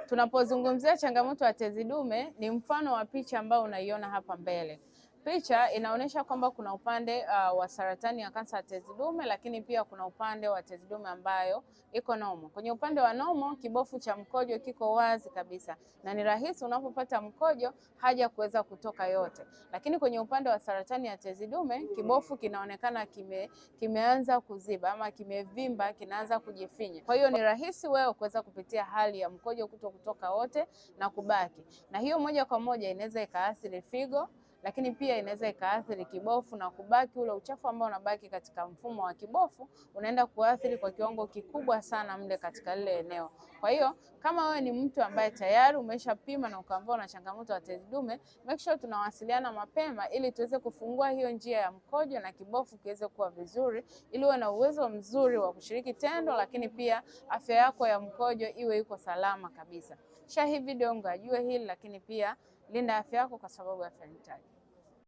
Tunapozungumzia changamoto ya tezi dume ni mfano wa picha ambao unaiona hapa mbele. Picha inaonyesha kwamba kuna upande wa saratani ya kansa ya tezi dume, lakini pia kuna upande wa tezi dume ambayo iko nomo. Kwenye upande wa nomo, kibofu cha mkojo kiko wazi kabisa na ni rahisi unapopata mkojo haja kuweza kutoka yote. Lakini kwenye upande wa saratani ya tezi dume, kibofu kinaonekana kimeanza kuziba ama kimevimba, kinaanza kujifinya. Kwa hiyo ni rahisi wewe kuweza kupitia hali ya mkojo kutoka wote na kubaki. Na hiyo moja kwa moja inaweza ikaathiri figo, lakini pia inaweza ikaathiri kibofu na kubaki ule uchafu ambao unabaki katika mfumo wa kibofu unaenda kuathiri kwa kiwango kikubwa sana mle katika lile eneo. Kwa hiyo kama wewe ni mtu ambaye tayari umeshapima na ukaambiwa na changamoto ya tezi dume, make sure tunawasiliana mapema ili tuweze kufungua hiyo njia ya mkojo na kibofu kiweze kuwa vizuri, ili uwe na uwezo mzuri wa kushiriki tendo, lakini pia afya yako ya mkojo iwe iko salama kabisa. Share hii video ngajue hili, lakini pia linda afya yako kwa sababu afya ni taji.